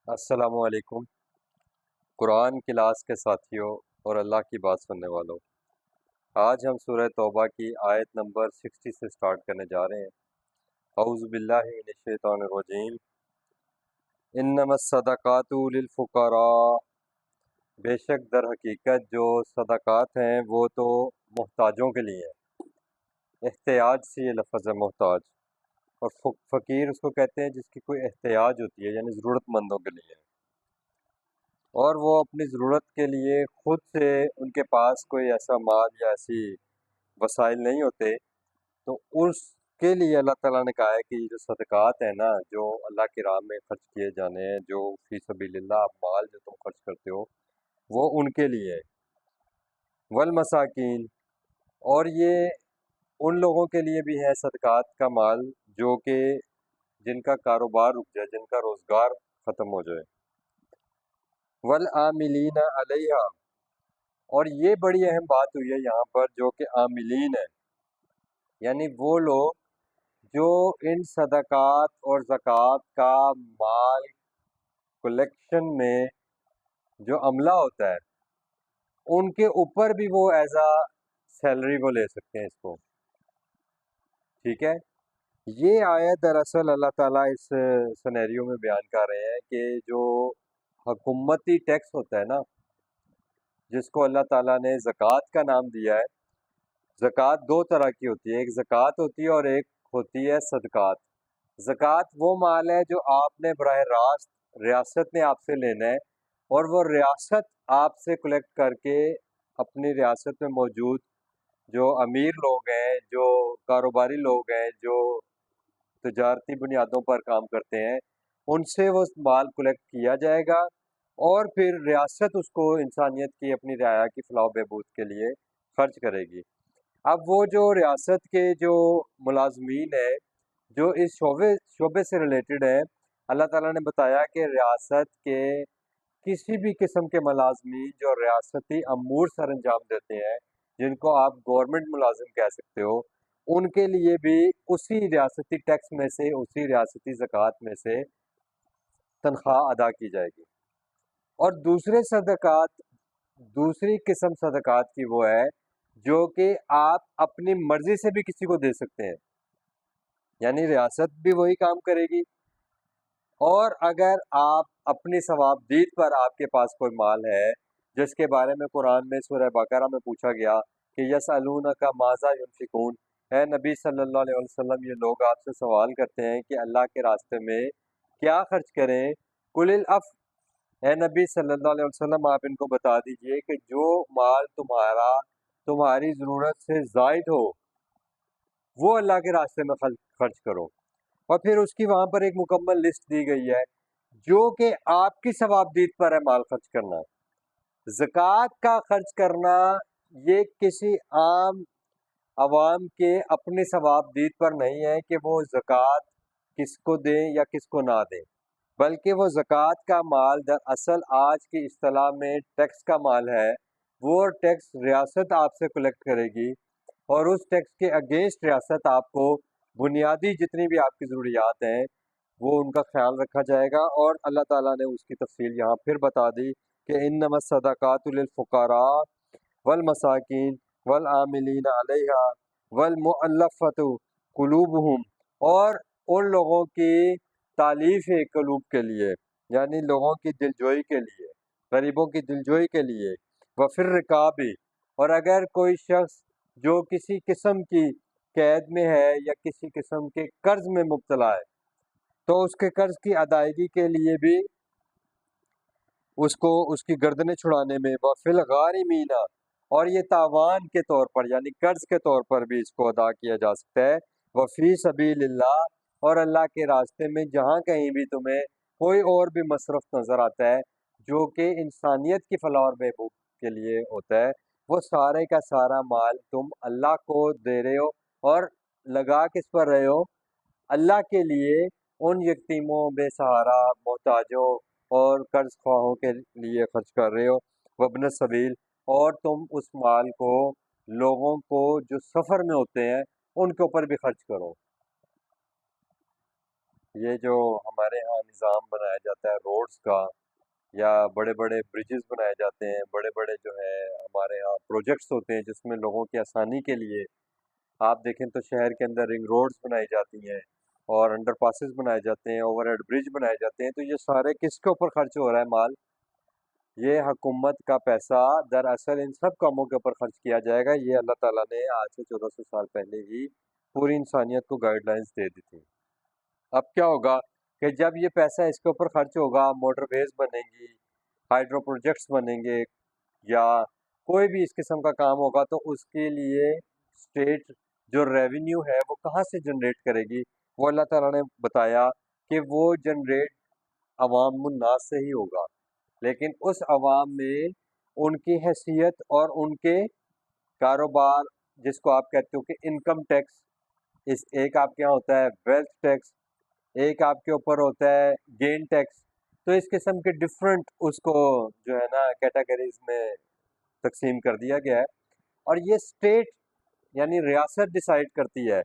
السلام علیکم قرآن کلاس کے ساتھیوں اور اللہ کی بات سننے والوں، آج ہم سورہ توبہ کی آیت نمبر 60 سے سٹارٹ کرنے جا رہے ہیں۔ اعوذ باللہ من الشیطان الرجیم۔ انما الصدقات للفقراء، بے شک در حقیقت جو صدقات ہیں وہ تو محتاجوں کے لیے ہیں۔ احتیاج سے یہ لفظ ہے محتاج، اور فقیر اس کو کہتے ہیں جس کی کوئی احتیاج ہوتی ہے، یعنی ضرورت مندوں کے لیے، اور وہ اپنی ضرورت کے لیے خود سے ان کے پاس کوئی ایسا مال یا ایسی وسائل نہیں ہوتے، تو اس کے لیے اللہ تعالیٰ نے کہا ہے کہ یہ جو صدقات ہیں نا، جو اللہ کی راہ میں خرچ کیے جانے ہیں، جو فی سبیل اللہ مال جو تم خرچ کرتے ہو، وہ ان کے لیے ہے۔ والمساکین، اور یہ ان لوگوں کے لیے بھی ہے صدقات کا مال جو کہ جن کا کاروبار رک جائے، جن کا روزگار ختم ہو جائے۔ والعاملین علیہا، اور یہ بڑی اہم بات ہوئی ہے یہاں پر، جو کہ عاملین ہے، یعنی وہ لوگ جو ان صدقات اور زکوٰۃ کا مال کلیکشن میں جو عملہ ہوتا ہے، ان کے اوپر بھی وہ ایز اے سیلری وہ لے سکتے ہیں اس کو، ٹھیک ہے۔ یہ آیت دراصل اللہ تعالیٰ اس سنیریو میں بیان کر رہے ہیں کہ جو حکومتی ٹیکس ہوتا ہے نا، جس کو اللہ تعالیٰ نے زکوٰۃ کا نام دیا ہے۔ زکوٰۃ دو طرح کی ہوتی ہے، ایک زکوٰۃ ہوتی ہے اور ایک ہوتی ہے صدقات۔ زکوٰۃ وہ مال ہے جو آپ نے براہ راست ریاست نے آپ سے لینا ہے، اور وہ ریاست آپ سے کلیکٹ کر کے اپنی ریاست میں موجود جو امیر لوگ ہیں، جو کاروباری لوگ ہیں، جو تجارتی بنیادوں پر کام کرتے ہیں، ان سے وہ مال کلیکٹ کیا جائے گا، اور پھر ریاست اس کو انسانیت کی اپنی رعایا کی فلاح و بہبود کے لیے خرچ کرے گی۔ اب وہ جو ریاست کے جو ملازمین ہیں جو اس شعبے سے ریلیٹڈ ہیں، اللہ تعالیٰ نے بتایا کہ ریاست کے کسی بھی قسم کے ملازمین جو ریاستی امور سر انجام دیتے ہیں، جن کو آپ گورنمنٹ ملازم کہہ سکتے ہو، ان کے لیے بھی اسی ریاستی ٹیکس میں سے، اسی ریاستی زکوٰۃ میں سے تنخواہ ادا کی جائے گی۔ اور دوسرے صدقات، دوسری قسم صدقات کی وہ ہے جو کہ آپ اپنی مرضی سے بھی کسی کو دے سکتے ہیں، یعنی ریاست بھی وہی کام کرے گی، اور اگر آپ اپنی ثوابدید پر آپ کے پاس کوئی مال ہے، جس کے بارے میں قرآن میں سورہ بقرہ میں پوچھا گیا کہ یسألونک ماذا ینفقون، اے نبی صلی اللہ علیہ وسلم، یہ لوگ آپ سے سوال کرتے ہیں کہ اللہ کے راستے میں کیا خرچ کریں، قل العفو، اے نبی صلی اللہ علیہ وسلم آپ ان کو بتا دیجئے کہ جو مال تمہاری ضرورت سے زائد ہو وہ اللہ کے راستے میں خرچ کرو۔ اور پھر اس کی وہاں پر ایک مکمل لسٹ دی گئی ہے جو کہ آپ کی ثوابدید پر ہے مال خرچ کرنا۔ زکوٰۃ کا خرچ کرنا یہ کسی عام عوام کے اپنی ثوابدید پر نہیں ہے کہ وہ زکوٰۃ کس کو دیں یا کس کو نہ دیں، بلکہ وہ زکوٰۃ کا مال دراصل آج کی اصطلاح میں ٹیکس کا مال ہے۔ وہ ٹیکس ریاست آپ سے کلیکٹ کرے گی، اور اس ٹیکس کے اگینسٹ ریاست آپ کو بنیادی جتنی بھی آپ کی ضروریات ہیں وہ ان کا خیال رکھا جائے گا۔ اور اللہ تعالیٰ نے اس کی تفصیل یہاں پھر بتا دی کہ انما الصدقات للفقراء والمساکین والعاملین علیہا والمؤلفۃ قلوبہم، اور ان لوگوں کی تالیف قلوب کے لیے، یعنی لوگوں کی دلجوئی کے لیے، غریبوں کی دلجوئی کے لیے، وفی الرقاب، اور اگر کوئی شخص جو کسی قسم کی قید میں ہے یا کسی قسم کے قرض میں مبتلا ہے، تو اس کے قرض کی ادائیگی کے لیے بھی اس کو اس کی گردنیں چھڑانے میں، وفی الغارمین، اور یہ تاوان کے طور پر یعنی قرض کے طور پر بھی اس کو ادا کیا جا سکتا ہے، وفی سبیل اللہ، اور اللہ کے راستے میں جہاں کہیں بھی تمہیں کوئی اور بھی مصرف نظر آتا ہے جو کہ انسانیت کی فلاح اور بہبود کے لیے ہوتا ہے، وہ سارے کا سارا مال تم اللہ کو دے رہے ہو، اور لگا کس پر رہے ہو؟ اللہ کے لیے، ان یتیموں، بے سہارا، محتاجوں اور قرض خواہوں کے لیے خرچ کر رہے ہو، وابن السبیل، اور تم اس مال کو لوگوں کو جو سفر میں ہوتے ہیں ان کے اوپر بھی خرچ کرو۔ یہ جو ہمارے ہاں نظام بنایا جاتا ہے روڈز کا، یا بڑے بڑے بریجز بنائے جاتے ہیں، بڑے بڑے جو ہے ہمارے ہاں پروجیکٹس ہوتے ہیں جس میں لوگوں کی آسانی کے لیے آپ دیکھیں تو شہر کے اندر رنگ روڈز بنائی جاتی ہیں اور انڈر پاسز بنائے جاتے ہیں، اوور ہیڈ برج بنائے جاتے ہیں، تو یہ سارے کس کے اوپر خرچ ہو رہا ہے مال؟ یہ حکومت کا پیسہ دراصل ان سب کاموں کے اوپر خرچ کیا جائے گا۔ یہ اللہ تعالیٰ نے آج سے 1400 سال پہلے ہی پوری انسانیت کو گائیڈ لائنس دے دی تھی۔ اب کیا ہوگا کہ جب یہ پیسہ اس کے اوپر خرچ ہوگا، موٹر ویز بنیں گی، ہائیڈرو پروجیکٹس بنیں گے، یا کوئی بھی اس قسم کا کام ہوگا، تو اس کے لیے اسٹیٹ جو ریونیو ہے وہ کہاں سے جنریٹ کرے گی؟ وہ اللہ تعالیٰ نے بتایا کہ وہ جنریٹ عوام الناس سے ہی ہوگا، لیکن اس عوام میں ان کی حیثیت اور ان کے کاروبار، جس کو آپ کہتے ہو کہ انکم ٹیکس، اس ایک آپ کے یہاں ہوتا ہے ویلتھ ٹیکس، ایک آپ کے اوپر ہوتا ہے گین ٹیکس، تو اس قسم کے ڈفرینٹ اس کو جو ہے نا کیٹیگریز میں تقسیم کر دیا گیا ہے، اور یہ اسٹیٹ یعنی ریاست ڈیسائیڈ کرتی ہے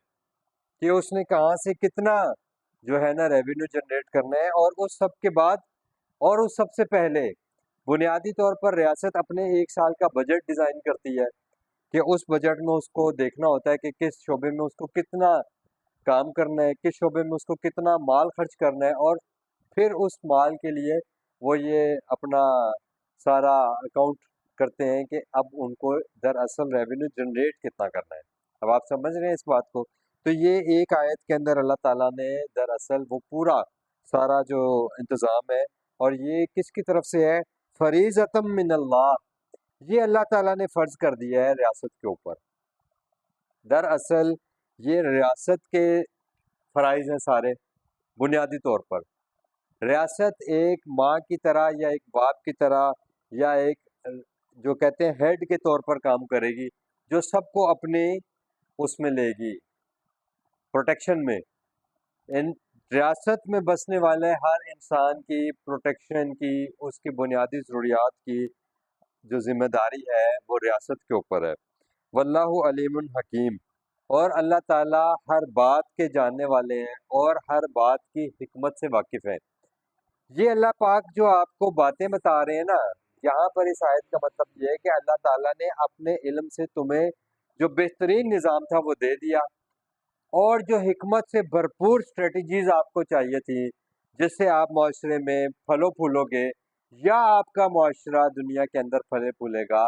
کہ اس نے کہاں سے کتنا جو ہے نا ریونیو جنریٹ کرنا ہے، اور اس سب کے بعد اور اس سب سے پہلے بنیادی طور پر ریاست اپنے ایک سال کا بجٹ ڈیزائن کرتی ہے کہ اس بجٹ میں اس کو دیکھنا ہوتا ہے کہ کس شعبے میں اس کو کتنا کام کرنا ہے، کس شعبے میں اس کو کتنا مال خرچ کرنا ہے، اور پھر اس مال کے لیے وہ یہ اپنا سارا اکاؤنٹ کرتے ہیں کہ اب ان کو دراصل ریونیو جنریٹ کتنا کرنا ہے۔ اب آپ سمجھ رہے ہیں اس بات کو؟ تو یہ ایک آیت کے اندر اللہ تعالیٰ نے دراصل وہ پورا سارا جو انتظام ہے، اور یہ کس کی طرف سے ہے؟ فریضۃ من اللہ، یہ اللہ تعالیٰ نے فرض کر دیا ہے ریاست کے اوپر۔ دراصل یہ ریاست کے فرائض ہیں سارے، بنیادی طور پر ریاست ایک ماں کی طرح یا ایک باپ کی طرح یا ایک جو کہتے ہیں ہیڈ کے طور پر کام کرے گی، جو سب کو اپنے اس میں لے گی، پروٹیکشن میں۔ ان ریاست میں بسنے والے ہر انسان کی پروٹیکشن کی، اس کی بنیادی ضروریات کی جو ذمہ داری ہے وہ ریاست کے اوپر ہے۔ واللہ علیم حکیم، اور اللہ تعالیٰ ہر بات کے جاننے والے ہیں اور ہر بات کی حکمت سے واقف ہیں۔ یہ اللہ پاک جو آپ کو باتیں بتا رہے ہیں نا، یہاں پر اس آیت کا مطلب یہ ہے کہ اللہ تعالیٰ نے اپنے علم سے تمہیں جو بہترین نظام تھا وہ دے دیا، اور جو حکمت سے بھرپور اسٹریٹجیز آپ کو چاہیے تھی جس سے آپ معاشرے میں پھلو پھولو گے، یا آپ کا معاشرہ دنیا کے اندر پھلے پھولے گا،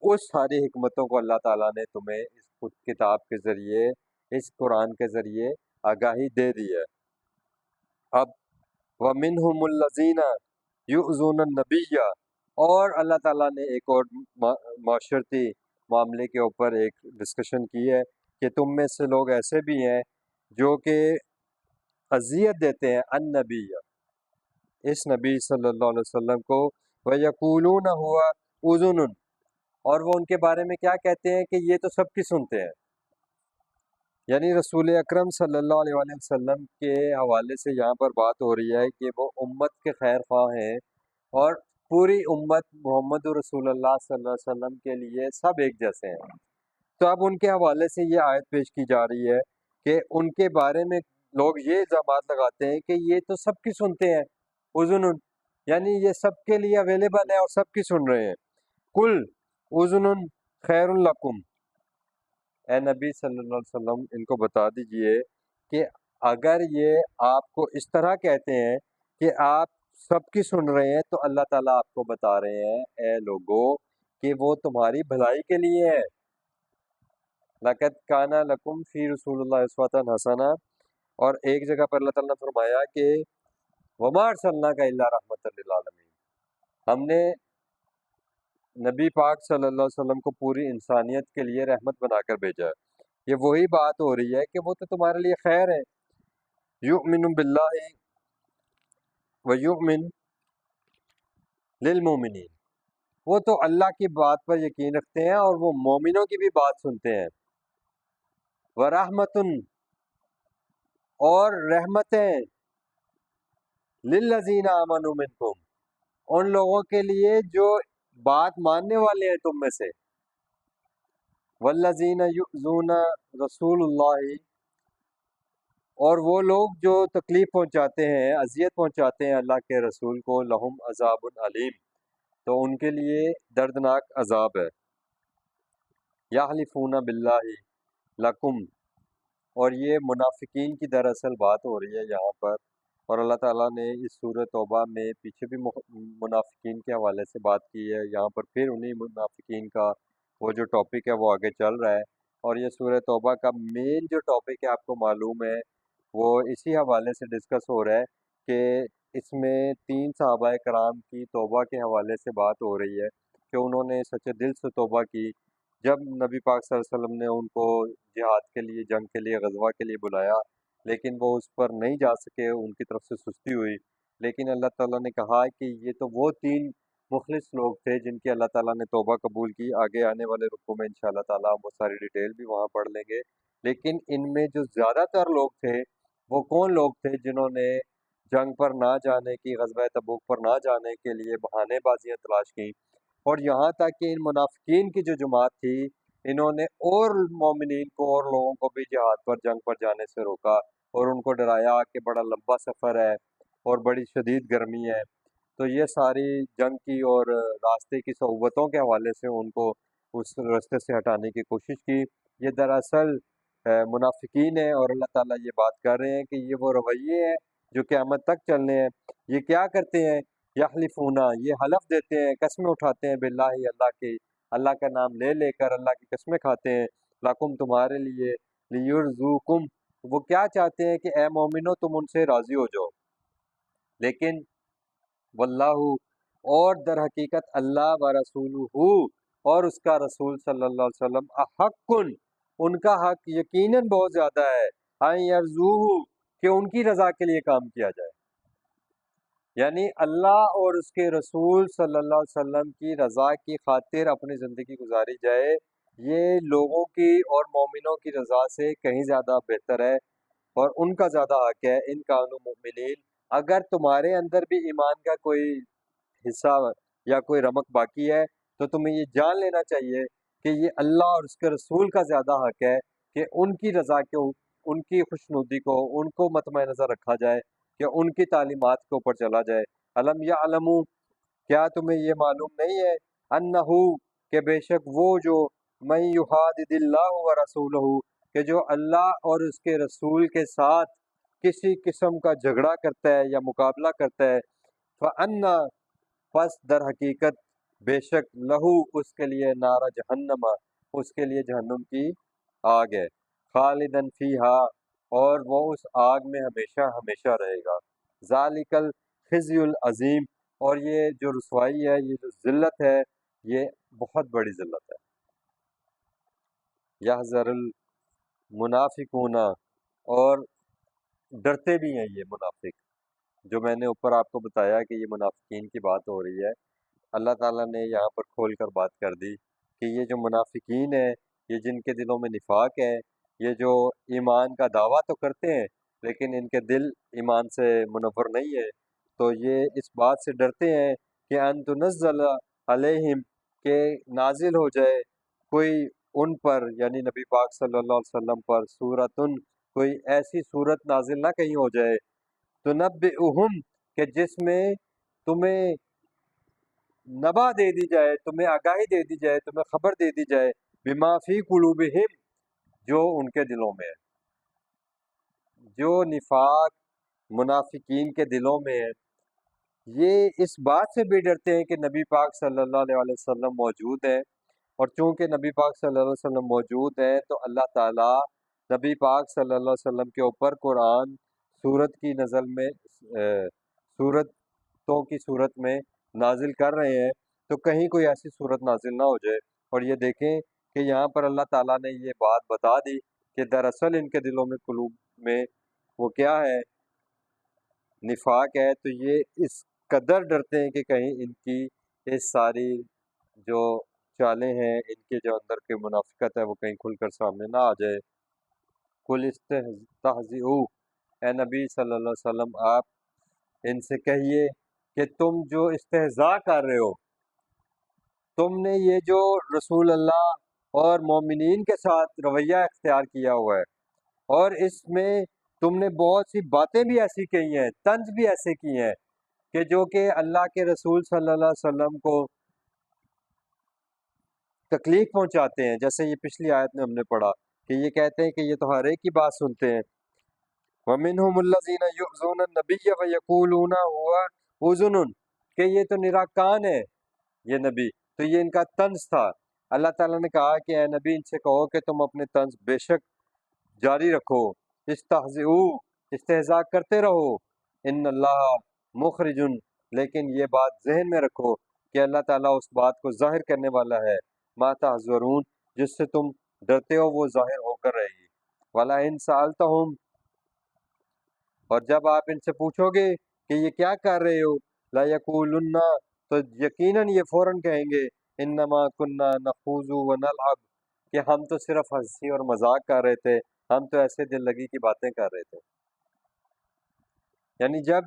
اس ساری حکمتوں کو اللہ تعالیٰ نے تمہیں اس خود کتاب کے ذریعے، اس قرآن کے ذریعے آگاہی دے دی ہے۔ اب وَمِنْهُمُ الَّذِينَ يُؤْذُونَ النَّبِيَّ، اور اللہ تعالیٰ نے ایک اور معاشرتی معاملے کے اوپر ایک ڈسکشن کی ہے کہ تم میں سے لوگ ایسے بھی ہیں جو کہ اذیت دیتے ہیں النبی، اس نبی صلی اللہ علیہ وسلم کو، وَيَقُولُونَ هُوَ أُذُنٌ، اور وہ ان کے بارے میں کیا کہتے ہیں کہ یہ تو سب کی سنتے ہیں، یعنی رسول اکرم صلی اللہ علیہ وآلہ وسلم کے حوالے سے یہاں پر بات ہو رہی ہے کہ وہ امت کے خیر خواہ ہیں، اور پوری امت محمد رسول اللہ صلی اللہ علیہ وسلم کے لیے سب ایک جیسے ہیں۔ تو اب ان کے حوالے سے یہ آیت پیش کی جا رہی ہے کہ ان کے بارے میں لوگ یہ الزامات لگاتے ہیں کہ یہ تو سب کی سنتے ہیں، اذن، یعنی یہ سب کے لیے اویلیبل ہے اور سب کی سن رہے ہیں۔ کل اذن خیر لکم، اے نبی صلی اللہ علیہ وسلم ان کو بتا دیجئے کہ اگر یہ آپ کو اس طرح کہتے ہیں کہ آپ سب کی سن رہے ہیں، تو اللہ تعالیٰ آپ کو بتا رہے ہیں اے لوگو کہ وہ تمہاری بھلائی کے لیے ہے۔ لَقَدْ كَانَ لَكُمْ فِي رَسُولِ اللَّهِ أُسْوَةٌ حَسَنَةٌ، اور ایک جگہ پر اللہ تعالیٰ نے فرمایا کہ وَمَا أَرْسَلْنَاكَ إِلَّا رَحْمَةً لِّلْعَالَمِينَ، ہم نے نبی پاک صلی اللہ علیہ وسلم کو پوری انسانیت کے لیے رحمت بنا کر بھیجا ہے۔ یہ وہی بات ہو رہی ہے کہ وہ تو تمہارے لیے خیر ہے۔ یؤمن باللہ ویؤمن للمومنین، وہ تو اللہ کی بات پر یقین رکھتے ہیں اور وہ مومنوں کی بھی بات سنتے ہیں۔ ورحمتن، اور رحمتیں، للذین آمنوا منکم، ان لوگوں کے لیے جو بات ماننے والے ہیں تم میں سے۔ والذین یؤذون رسول اللہ، اور وہ لوگ جو تکلیف پہنچاتے ہیں، اذیت پہنچاتے ہیں اللہ کے رسول کو، لہم عذاب علیم، تو ان کے لیے دردناک عذاب ہے۔ یحلفون باللہ لکم، اور یہ منافقین کی دراصل بات ہو رہی ہے یہاں پر، اور اللہ تعالیٰ نے اس سورہ توبہ میں پیچھے بھی منافقین کے حوالے سے بات کی ہے، یہاں پر پھر انہی منافقین کا وہ جو ٹاپک ہے وہ آگے چل رہا ہے، اور یہ سورہ توبہ کا مین جو ٹاپک ہے آپ کو معلوم ہے وہ اسی حوالے سے ڈسکس ہو رہا ہے کہ اس میں 3 صحابہ کرام کی توبہ کے حوالے سے بات ہو رہی ہے کہ انہوں نے سچے دل سے توبہ کی جب نبی پاک صلی اللہ علیہ وسلم نے ان کو جہاد کے لیے، جنگ کے لیے، غزوہ کے لیے بلایا، لیکن وہ اس پر نہیں جا سکے، ان کی طرف سے سستی ہوئی، لیکن اللہ تعالیٰ نے کہا کہ یہ تو وہ 3 مخلص لوگ تھے جن کی اللہ تعالیٰ نے توبہ قبول کی۔ آگے آنے والے رکوع میں انشاءاللہ تعالیٰ وہ ساری ڈیٹیل بھی وہاں پڑھ لیں گے، لیکن ان میں جو زیادہ تر لوگ تھے وہ کون لوگ تھے جنہوں نے جنگ پر نہ جانے کی، غزوہ تبوک پر نہ جانے کے لیے بہانے بازیاں تلاش کی، اور یہاں تک کہ ان منافقین کی جو جماعت تھی انہوں نے اور مومنین کو اور لوگوں کو بھی جہاد پر، جنگ پر جانے سے روکا، اور ان کو ڈرایا کہ بڑا لمبا سفر ہے اور بڑی شدید گرمی ہے، تو یہ ساری جنگ کی اور راستے کی صعوبتوں کے حوالے سے ان کو اس راستے سے ہٹانے کی کوشش کی۔ یہ دراصل منافقین ہیں، اور اللہ تعالیٰ یہ بات کر رہے ہیں کہ یہ وہ رویے ہیں جو قیامت تک چلنے ہیں۔ یہ کیا کرتے ہیں؟ یحلفونا، یہ حلف دیتے ہیں، قسمیں اٹھاتے ہیں، باللہ، اللہ کی، اللہ کا نام لے لے کر اللہ کی قسمیں کھاتے ہیں، لکم، تمہارے لیے، لیرزوکم، وہ کیا چاہتے ہیں کہ اے مومنو تم ان سے راضی ہو جاؤ، لیکن واللہ، اور در حقیقت اللہ و رسولہ، اور اس کا رسول صلی اللہ علیہ وسلم، احق، ان کا حق یقیناً بہت زیادہ ہے، ان یرضوہ، کہ ان کی رضا کے لیے کام کیا جائے، یعنی اللہ اور اس کے رسول صلی اللہ علیہ وسلم کی رضا کی خاطر اپنی زندگی گزاری جائے، یہ لوگوں کی اور مومنوں کی رضا سے کہیں زیادہ بہتر ہے، اور ان کا زیادہ حق ہے، ان کانوا مؤمنین، اگر تمہارے اندر بھی ایمان کا کوئی حصہ یا کوئی رمق باقی ہے تو تمہیں یہ جان لینا چاہیے کہ یہ اللہ اور اس کے رسول کا زیادہ حق ہے کہ ان کی رضا کو، ان کی خوشنودی کو، ان کو مطمع نظر رکھا جائے، کہ ان کی تعلیمات کے اوپر چلا جائے۔ علم یعلموا، کیا تمہیں یہ معلوم نہیں ہے، انہو، کہ بے شک وہ جو، من یحادد اللہ و رسولہ، کہ جو اللہ اور اس کے رسول کے ساتھ کسی قسم کا جھگڑا کرتا ہے یا مقابلہ کرتا ہے، فَأَنَّا، پس در حقیقت بے شک، لہو، اس کے لیے، نار جہنم، اس کے لیے جہنم کی آگ ہے، خالدن فیہا، اور وہ اس آگ میں ہمیشہ ہمیشہ رہے گا، ذالک الخزی العظیم، اور یہ جو رسوائی ہے، یہ جو ذلت ہے، یہ بہت بڑی ذلت ہے۔ یحذر المنافقون، اور ڈرتے بھی ہیں یہ منافق، جو میں نے اوپر آپ کو بتایا کہ یہ منافقین کی بات ہو رہی ہے، اللہ تعالیٰ نے یہاں پر کھول کر بات کر دی کہ یہ جو منافقین ہیں، یہ جن کے دلوں میں نفاق ہے، یہ جو ایمان کا دعویٰ تو کرتے ہیں لیکن ان کے دل ایمان سے منور نہیں ہے، تو یہ اس بات سے ڈرتے ہیں کہ ان تنزل علیہم، کہ نازل ہو جائے کوئی ان پر، یعنی نبی پاک صلی اللہ علیہ وسلم پر، سورتن، کوئی ایسی صورت نازل نہ کہیں ہو جائے، تنبئہم، کہ جس میں تمہیں نبا دے دی جائے، تمہیں آگاہی دے دی جائے، تمہیں خبر دے دی جائے، بما فی قلوبہم، جو ان کے دلوں میں ہے، جو نفاق منافقین کے دلوں میں ہے، یہ اس بات سے بھی ڈرتے ہیں کہ نبی پاک صلی اللہ علیہ وسلم موجود ہیں، اور چونکہ نبی پاک صلی اللہ علیہ وسلم موجود ہیں تو اللہ تعالیٰ نبی پاک صلی اللہ علیہ وسلم کے اوپر قرآن سورت کی نزل میں، سورتوں کی صورت میں نازل کر رہے ہیں، تو کہیں کوئی ایسی صورت نازل نہ ہو جائے، اور یہ دیکھیں کہ یہاں پر اللہ تعالیٰ نے یہ بات بتا دی کہ دراصل ان کے دلوں میں، قلوب میں وہ کیا ہے، نفاق ہے، تو یہ اس قدر ڈرتے ہیں کہ کہیں ان کی اس ساری جو چالیں ہیں، ان کے جو اندر کی منافقت ہے، وہ کہیں کھل کر سامنے نہ آ جائے۔ کل استہزئوا، اے نبی صلی اللہ علیہ وسلم آپ ان سے کہیے کہ تم جو استہزاء کر رہے ہو، تم نے یہ جو رسول اللہ اور مومنین کے ساتھ رویہ اختیار کیا ہوا ہے، اور اس میں تم نے بہت سی باتیں بھی ایسی کہی ہیں، طنز بھی ایسے کی ہیں کہ جو کہ اللہ کے رسول صلی اللہ علیہ وسلم کو تکلیف پہنچاتے ہیں، جیسے یہ پچھلی آیت میں ہم نے پڑھا کہ یہ کہتے ہیں کہ یہ تو ہر ایک کی بات سنتے ہیں۔ وَمِنْهُمُ الَّذِينَ يُؤْذُونَ النَّبِيَّ وَيَقُولُونَ هُوَ أُذُنٌ، کہ یہ تو نرا کان ہے یہ نبی، تو یہ ان کا طنز تھا۔ اللہ تعالیٰ نے کہا کہ اے نبی ان سے کہو کہ تم اپنے طنز بے شک جاری رکھو، استہزئوا، استہزاء کرتے رہو، ان اللہ مخرج، لیکن یہ بات ذہن میں رکھو کہ اللہ تعالیٰ اس بات کو ظاہر کرنے والا ہے، ما تحذرون، جس سے تم ڈرتے ہو وہ ظاہر ہو کر رہے گی۔ وَلَا إِن سَأَلْتَهُمْ، اور جب آپ ان سے پوچھو گے کہ یہ کیا کر رہے ہو، لا یقولن، تو یقیناً یہ فوراً کہیں گے انما کننا نخوض ونلعب، کہ ہم تو صرف ہنسی اور مذاق کر رہے تھے، ہم تو ایسے دل لگی کی باتیں کر رہے تھے۔ یعنی جب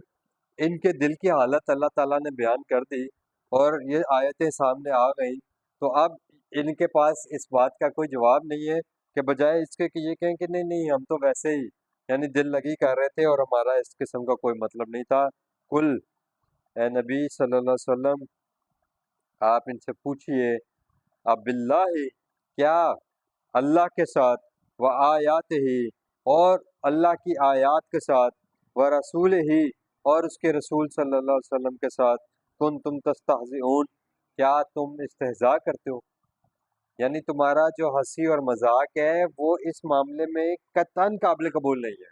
ان کے دل کی حالت اللہ تعالیٰ نے بیان کر دی اور یہ آیتیں سامنے آ گئیں، تو اب ان کے پاس اس بات کا کوئی جواب نہیں ہے کہ بجائے اس کے کہ یہ کہیں کہ نہیں نہیں ہم تو ویسے ہی یعنی دل لگی کر رہے تھے اور ہمارا اس قسم کا کوئی مطلب نہیں تھا۔ کل، اے نبی صلی اللہ علیہ وسلم، آپ ان سے پوچھئے، اب باللہ، کیا اللہ کے ساتھ، و آیات ہی، اور اللہ کی آیات کے ساتھ، و رسول ہی، اور اس کے رسول صلی اللہ علیہ وسلم کے ساتھ، کن تم تستہزئون، کیا تم استہزاء کرتے ہو؟ یعنی تمہارا جو ہنسی اور مذاق ہے وہ اس معاملے میں قطعاً قابل قبول نہیں ہے۔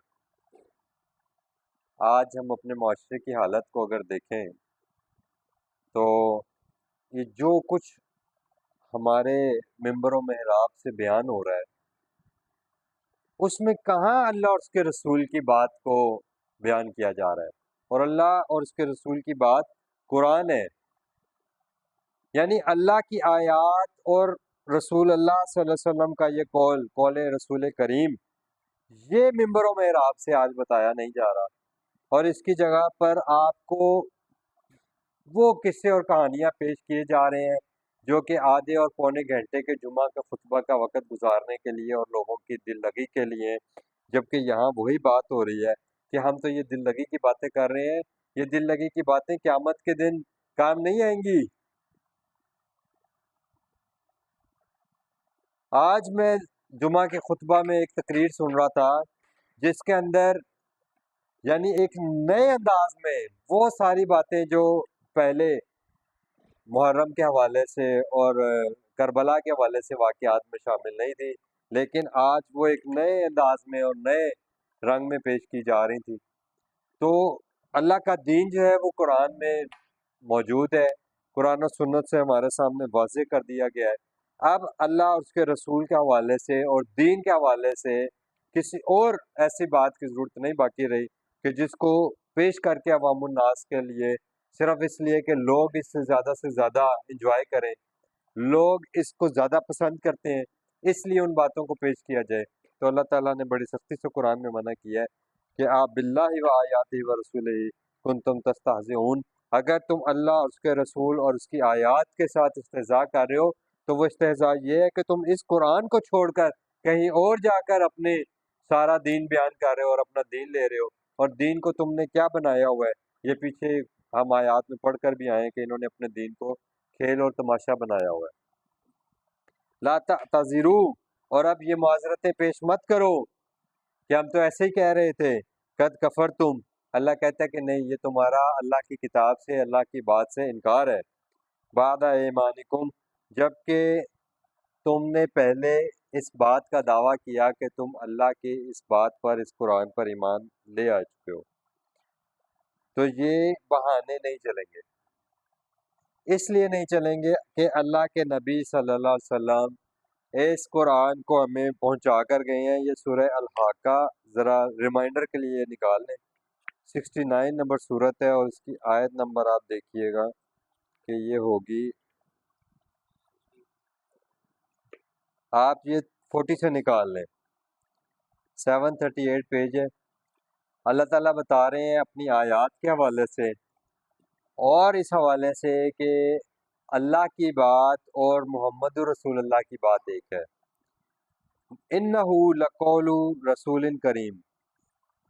آج ہم اپنے معاشرے کی حالت کو اگر دیکھیں تو یہ جو کچھ ہمارے ممبر و محراب سے بیان ہو رہا ہے اس میں کہاں اللہ اور اس کے رسول کی بات کو بیان کیا جا رہا ہے، اور اللہ اور اس کے رسول کی بات قرآن ہے۔ یعنی اللہ کی آیات اور رسول اللہ صلی اللہ علیہ وسلم کا یہ قول رسول کریم، یہ ممبر و محراب سے آج بتایا نہیں جا رہا، اور اس کی جگہ پر آپ کو وہ قصے اور کہانیاں پیش کیے جا رہے ہیں جو کہ آدھے اور پونے گھنٹے کے جمعہ کا خطبہ کا وقت گزارنے کے لیے اور لوگوں کی دل لگی کے لیے، جبکہ یہاں وہی بات ہو رہی ہے کہ ہم تو یہ دل لگی کی باتیں کر رہے ہیں، یہ دل لگی کی باتیں قیامت کے دن کام نہیں آئیں گی۔ آج میں جمعہ کے خطبہ میں ایک تقریر سن رہا تھا جس کے اندر یعنی ایک نئے انداز میں وہ ساری باتیں جو پہلے محرم کے حوالے سے اور کربلا کے حوالے سے واقعات میں شامل نہیں تھی، لیکن آج وہ ایک نئے انداز میں اور نئے رنگ میں پیش کی جا رہی تھی۔ تو اللہ کا دین جو ہے وہ قرآن میں موجود ہے، قرآن و سنت سے ہمارے سامنے واضح کر دیا گیا ہے۔ اب اللہ اور اس کے رسول کے حوالے سے اور دین کے حوالے سے کسی اور ایسی بات کی ضرورت نہیں باقی رہی کہ جس کو پیش کر کے عوام الناس کے لیے، صرف اس لیے کہ لوگ اس سے زیادہ انجوائے کریں، لوگ اس کو زیادہ پسند کرتے ہیں، اس لیے ان باتوں کو پیش کیا جائے۔ تو اللہ تعالیٰ نے بڑی سختی سے قرآن میں منع کیا ہے کہ آپ باللہ و آیاتہ و رسولہ کنتم تستہزئون، اگر تم اللہ اور اس کے رسول اور اس کی آیات کے ساتھ استہزاء کر رہے ہو تو وہ استہزاء یہ ہے کہ تم اس قرآن کو چھوڑ کر کہیں اور جا کر اپنے سارا دین بیان کر رہے ہو اور اپنا دین لے رہے ہو، اور دین کو تم نے کیا بنایا ہوا ہے؟ یہ پیچھے ہم آیات میں پڑھ کر بھی آئے کہ انہوں نے اپنے دین کو کھیل اور تماشا بنایا ہوا ہے۔ لا تعتذروا، اور اب یہ معذرتیں پیش مت کرو کہ ہم تو ایسے ہی کہہ رہے تھے، قد کفرتم، اللہ کہتا ہے کہ نہیں، یہ تمہارا اللہ کی کتاب سے، اللہ کی بات سے انکار ہے، بعد ایمانکم، جبکہ تم نے پہلے اس بات کا دعویٰ کیا کہ تم اللہ کی اس بات پر، اس قرآن پر ایمان لے آ چکے ہو۔ تو یہ بہانے نہیں چلیں گے، اس لیے نہیں چلیں گے کہ اللہ کے نبی صلی اللہ علیہ وسلم اس قرآن کو ہمیں پہنچا کر گئے ہیں۔ یہ سورہ الحاقہ ذرا ریمائنڈر کے لیے نکال لیں، 69 نمبر صورت ہے اور اس کی آیت نمبر آپ دیکھیے گا کہ یہ ہوگی، آپ یہ 40 سے نکال لیں، 738 پیج ہے۔ اللہ تعالیٰ بتا رہے ہیں اپنی آیات کے حوالے سے اور اس حوالے سے کہ اللہ کی بات اور محمد رسول اللہ کی بات ایک ہے۔ انہ لقول رسول کریم،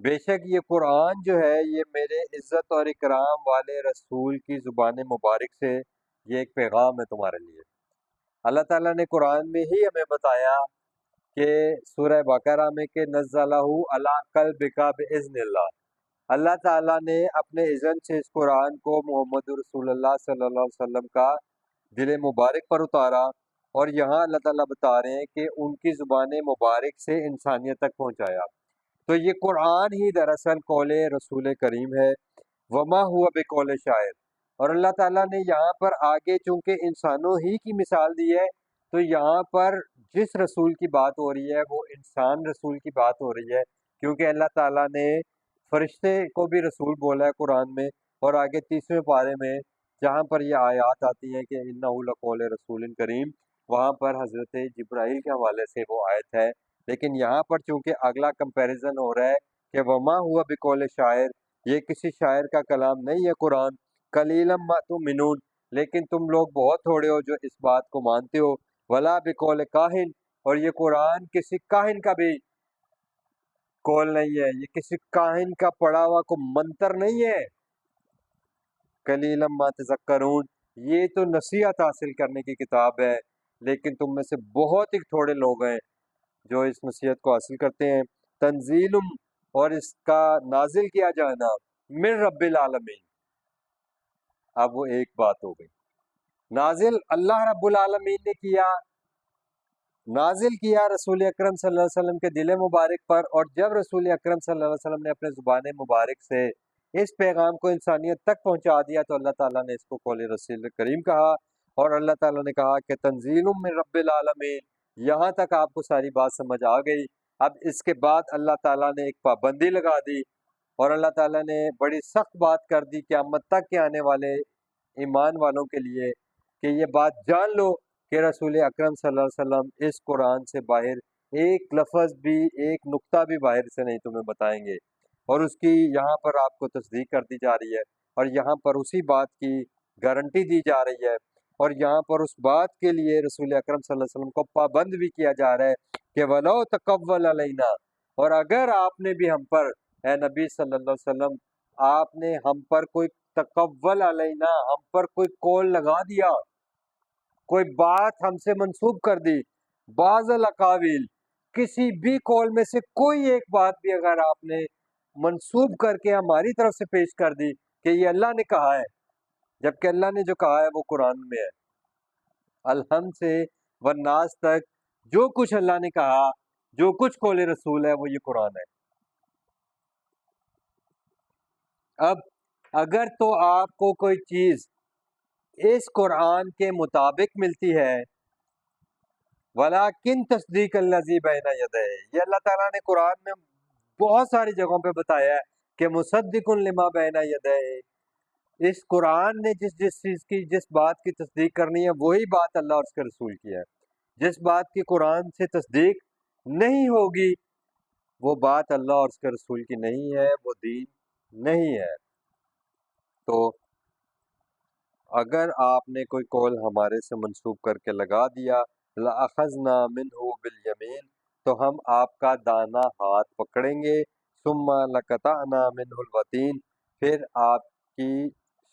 بے شک یہ قرآن جو ہے یہ میرے عزت اور اکرام والے رسول کی زبان مبارک سے یہ ایک پیغام ہے تمہارے لیے۔ اللہ تعالیٰ نے قرآن میں ہی ہمیں بتایا کہ سورہ بقرہ میں کہ نزلہ علی قلبک باذن اللہ، اللہ تعالیٰ نے اپنے اذن سے اس قرآن کو محمد رسول اللہ صلی اللہ علیہ وسلم کا دل مبارک پر اتارا، اور یہاں اللہ تعالیٰ بتا رہے ہیں کہ ان کی زبان مبارک سے انسانیت تک پہنچایا۔ تو یہ قرآن ہی دراصل قول رسول کریم ہے، وما ہوا بقول شاعر۔ اور اللہ تعالیٰ نے یہاں پر آگے چونکہ انسانوں ہی کی مثال دی ہے، تو یہاں پر جس رسول کی بات ہو رہی ہے وہ انسان رسول کی بات ہو رہی ہے، کیونکہ اللہ تعالیٰ نے فرشتے کو بھی رسول بولا ہے قرآن میں، اور آگے 30ویں پارے میں جہاں پر یہ آیات آتی ہیں کہ انہ لقول رسول کریم، وہاں پر حضرت جبرائیل کے حوالے سے وہ آیت ہے۔ لیکن یہاں پر چونکہ اگلا کمپیریزن ہو رہا ہے کہ وما ہوا بقول شاعر، یہ کسی شاعر کا کلام نہیں ہے قرآن، قلیلا ما تؤمنون، لیکن تم لوگ بہت تھوڑے ہو جو اس بات کو مانتے ہو، ولا بقول کاہن، اور یہ قرآن کسی کاہن کا بھی قول نہیں ہے، یہ کسی کاہن کا پڑھا ہوا کو منتر نہیں ہے۔ قلیلا ما تذکرون، یہ تو نصیحت حاصل کرنے کی کتاب ہے، لیکن تم میں سے بہت ہی تھوڑے لوگ ہیں جو اس نصیحت کو حاصل کرتے ہیں۔ تنزیل، اور اس کا نازل کیا جانا من رب العالمین، اب وہ ایک بات ہو گئی، نازل اللہ رب العالمین نے کیا، نازل کیا رسول اکرم صلی اللہ علیہ وسلم کے دل مبارک پر، اور جب رسول اکرم صلی اللہ علیہ وسلم نے اپنے زبان مبارک سے اس پیغام کو انسانیت تک پہنچا دیا تو اللہ تعالیٰ نے اس کو قول رسول کریم کہا، اور اللہ تعالیٰ نے کہا کہ تنزیل من رب العالمین۔ یہاں تک آپ کو ساری بات سمجھ آ گئی۔ اب اس کے بعد اللہ تعالیٰ نے ایک پابندی لگا دی، اور اللہ تعالیٰ نے بڑی سخت بات کر دی قیامت تک کے آنے والے ایمان والوں کے لیے کہ یہ بات جان لو کہ رسول اکرم صلی اللہ علیہ وسلم اس قرآن سے باہر ایک لفظ بھی، ایک نقطہ بھی باہر سے نہیں تمہیں بتائیں گے، اور اس کی یہاں پر آپ کو تصدیق کر دی جا رہی ہے، اور یہاں پر اسی بات کی گارنٹی دی جا رہی ہے، اور یہاں پر اس بات کے لیے رسول اکرم صلی اللہ علیہ وسلم کو پابند بھی کیا جا رہا ہے کہ وَلَوْ تَقَوَّلَ عَلَيْنَا، اور اگر آپ نے بھی ہم پر، اے نبی صلی اللہ علیہ وسلم، آپ نے ہم پر کوئی تقول علینا، ہم پر کوئی قول لگا دیا، کوئی بات ہم سے منسوب کر دی، بعض الاقاویل، کسی بھی قول میں سے کوئی ایک بات بھی اگر آپ نے منسوب کر کے ہماری طرف سے پیش کر دی کہ یہ اللہ نے کہا ہے، جبکہ اللہ نے جو کہا ہے وہ قرآن میں ہے، الحمد سے والناس تک جو کچھ اللہ نے کہا، جو کچھ قول رسول ہے وہ یہ قرآن ہے۔ اب اگر تو آپ کو کوئی چیز اس قرآن کے مطابق ملتی ہے، وَلَٰكِن تصدیق الذی بین یدیہ، یہ اللہ تعالیٰ نے قرآن میں بہت ساری جگہوں پہ بتایا ہے کہ مصدق لما بین یدیہ، اس قرآن نے جس چیز کی، جس بات کی تصدیق کرنی ہے وہی بات اللہ اور اس کے رسول کی ہے، جس بات کی قرآن سے تصدیق نہیں ہوگی وہ بات اللہ اور اس کے رسول کی نہیں ہے، وہ دین نہیں ہے۔ تو اگر آپ نے کوئی قول ہمارے سے منسوب کر کے لگا دیا، لَأَخَذْنَا مِنْهُ بِالْيَمِينِ، تو ہم آپ کا دانا ہاتھ پکڑیں گے، ثُمَّ لَقَطَعْنَا مِنْهُ الْوَتِينَ، پھر آپ کی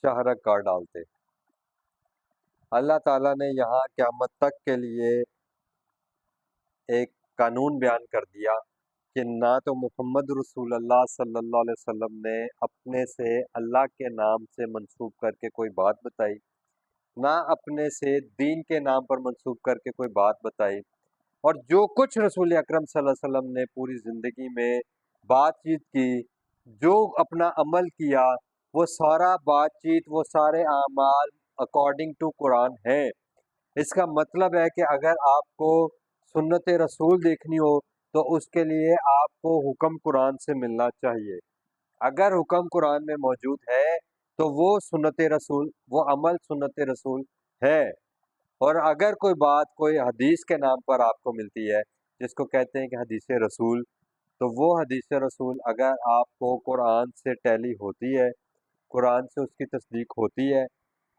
شہرک کاٹ ڈالتے۔ اللہ تعالیٰ نے یہاں قیامت تک کے لیے ایک قانون بیان کر دیا کہ نہ تو محمد رسول اللہ صلی اللہ علیہ وسلم نے اپنے سے اللہ کے نام سے منسوب کر کے کوئی بات بتائی، نہ اپنے سے دین کے نام پر منسوب کر کے کوئی بات بتائی، اور جو کچھ رسول اکرم صلی اللہ علیہ وسلم نے پوری زندگی میں بات چیت کی، جو اپنا عمل کیا، وہ سارا بات چیت، وہ سارے اعمال اکارڈنگ ٹو قرآن ہیں۔ اس کا مطلب ہے کہ اگر آپ کو سنت رسول دیکھنی ہو تو اس کے لیے آپ کو حکم قرآن سے ملنا چاہیے۔ اگر حکم قرآن میں موجود ہے تو وہ سنت رسول، وہ عمل سنت رسول ہے، اور اگر کوئی بات کوئی حدیث کے نام پر آپ کو ملتی ہے جس کو کہتے ہیں کہ حدیث رسول، تو وہ حدیث رسول اگر آپ کو قرآن سے ٹیلی ہوتی ہے، قرآن سے اس کی تصدیق ہوتی ہے،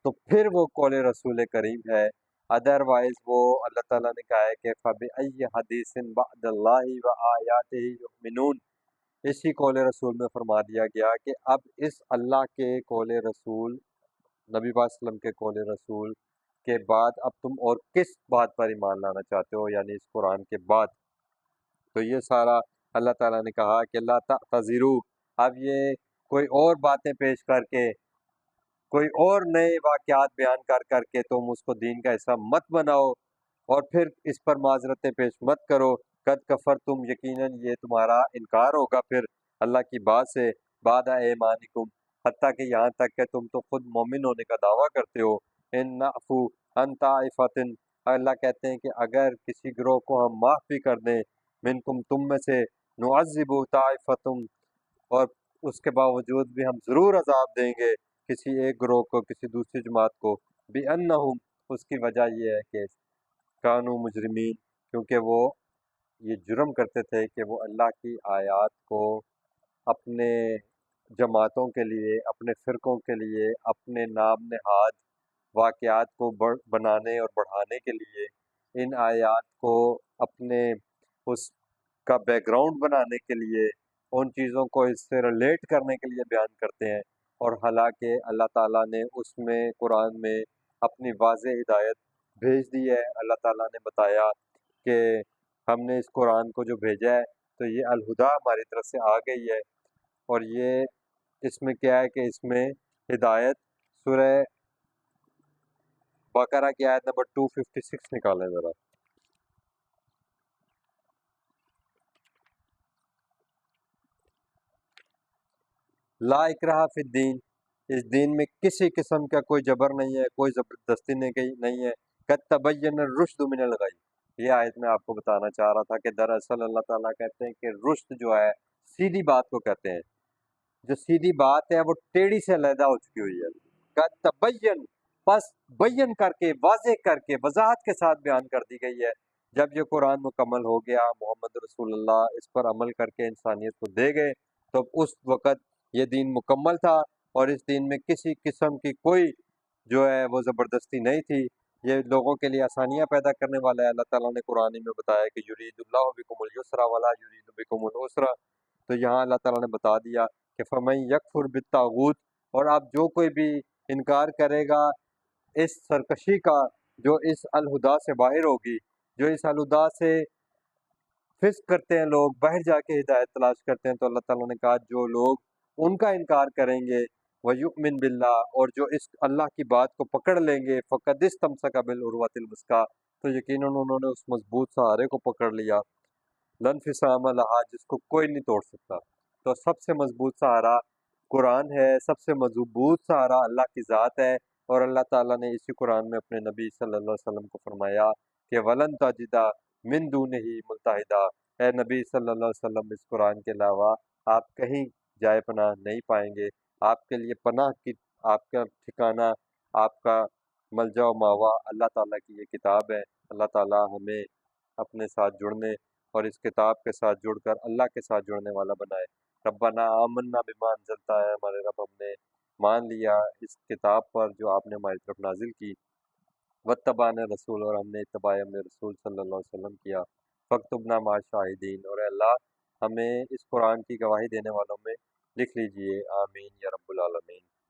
تو پھر وہ قول رسول کریم ہے، ادروائز وہ اللہ تعالیٰ نے کہا ہے کہ فَبِأَيِّ حَدِيثٍ بَعْدَ اللَّهِ وَآيَاتِهِ يُؤْمِنُونَ، اسی قول رسول میں فرما دیا گیا کہ اب اس اللہ کے قول رسول، نبی پاک صلی اللہ علیہ وسلم کے قول رسول کے بعد اب تم اور کس بات پر ایمان لانا چاہتے ہو، یعنی اس قرآن کے بعد۔ تو یہ سارا اللہ تعالیٰ نے کہا کہ لا تعتذروا، اب یہ کوئی اور باتیں پیش کر کے، کوئی اور نئے واقعات بیان کر کر کے تم اس کو دین کا حصہ مت بناؤ اور پھر اس پر معذرتیں پیش مت کرو۔ قد کفر تم، یقیناً یہ تمہارا انکار ہوگا پھر اللہ کی بات سے، بعد ایمانکم، حتیٰ کہ یہاں تک کہ تم تو خود مومن ہونے کا دعویٰ کرتے ہو۔ ان نعفو عن طائفۃ، اللہ کہتے ہیں کہ اگر کسی گروہ کو ہم معاف بھی کر دیں، منکم تم میں سے، نعذب طائفۃ، اور اس کے باوجود بھی ہم ضرور عذاب دیں گے کسی ایک گروہ کو، کسی دوسری جماعت کو، بِأَنَّهُمْ، اس کی وجہ یہ ہے کہ کانوا مجرمین، کیونکہ وہ یہ جرم کرتے تھے کہ وہ اللہ کی آیات کو اپنے جماعتوں کے لیے، اپنے فرقوں کے لیے، اپنے نام نہاد واقعات کو بنانے اور بڑھانے کے لیے، ان آیات کو اپنے اس کا بیک گراؤنڈ بنانے کے لیے، ان چیزوں کو اس سے ریلیٹ کرنے کے لیے بیان کرتے ہیں، اور حالانکہ اللہ تعالیٰ نے اس میں قرآن میں اپنی واضح ہدایت بھیج دی ہے۔ اللہ تعالیٰ نے بتایا کہ ہم نے اس قرآن کو جو بھیجا ہے تو یہ الہدا ہماری طرف سے آ گئی ہے، اور یہ اس میں کیا ہے کہ اس میں ہدایت، سورہ بقرہ کی آیت نمبر 256 نکالیں ذرا۔ لا اکراہ فی الدین، اس دین میں کسی قسم کا کوئی جبر نہیں ہے، کوئی زبردستی نہیں ہے۔ قد تبین الرشد من الغی، یہ آیت میں آپ کو بتانا چاہ رہا تھا کہ دراصل اللہ تعالیٰ کہتے ہیں کہ رشد جو ہے سیدھی بات کو کہتے ہیں، جو سیدھی بات ہے وہ ٹیڑھی سے علیحدہ ہو چکی ہوئی ہے۔ قد تبین، پس بیان کر کے، واضح کر کے، وضاحت کے ساتھ بیان کر دی گئی ہے۔ جب یہ قرآن مکمل ہو گیا، محمد رسول اللہ اس پر عمل کر کے انسانیت کو دے گئے، تو اس وقت یہ دین مکمل تھا، اور اس دین میں کسی قسم کی کوئی جو ہے وہ زبردستی نہیں تھی۔ یہ لوگوں کے لیے آسانیاں پیدا کرنے والا ہے۔ اللہ تعالیٰ نے قرآن میں بتایا کہ یرید اللہ بکم اليسر ولا یرید بکم العسر، تو یہاں اللہ تعالیٰ نے بتا دیا کہ فمن یکفر بالطاغوت، اور اب جو کوئی بھی انکار کرے گا اس سرکشی کا جو اس الہدا سے باہر ہوگی، جو اس الہدا سے فسق کرتے ہیں لوگ، باہر جا کے ہدایت تلاش کرتے ہیں، تو اللہ تعالیٰ نے کہا جو لوگ ان کا انکار کریں گے، وَيُؤْمِن بِاللَّهِ، اور جو اس اللہ کی بات کو پکڑ لیں گے، فَقَدِ اسْتَمْسَكَ بِالْعُرْوَةِ الْوُثْقَىٰ، تو یقیناً انہوں نے اس مضبوط سہارے کو پکڑ لیا، لَا انفصام لَهَا، جس کو کوئی نہیں توڑ سکتا۔ تو سب سے مضبوط سہارا قرآن ہے، سب سے مضبوط سہارا اللہ کی ذات ہے، اور اللہ تعالیٰ نے اسی قرآن میں اپنے نبی صلی اللہ علیہ وسلم کو فرمایا کہ وَلَن تَجِدَ مِن دُونِهِ مُلْتَحِدًا، اے نبی صلی اللہ علیہ وسلم اس قرآن کے علاوہ آپ کہیں جائے پناہ نہیں پائیں گے، آپ کے لیے پناہ کی، آپ کا ٹھکانہ، آپ کا ملجا و ماوا اللہ تعالیٰ کی یہ کتاب ہے۔ اللہ تعالیٰ ہمیں اپنے ساتھ جڑنے اور اس کتاب کے ساتھ جڑ کر اللہ کے ساتھ جڑنے والا بنائے۔ ربنا آمنا بما انزلتا ہے، ہمارے رب ہم نے مان لیا اس کتاب پر جو آپ نے ہماری طرف نازل کی، واتبعنا رسول، اور ہم نے اتباع اپنے رسول صلی اللہ علیہ وسلم کیا، فاکتبنا مع الشاہدین، اور اے اللہ ہمیں اس قرآن کی گواہی دینے والوں میں لکھ لیجئے، آمین یا رب العالمین۔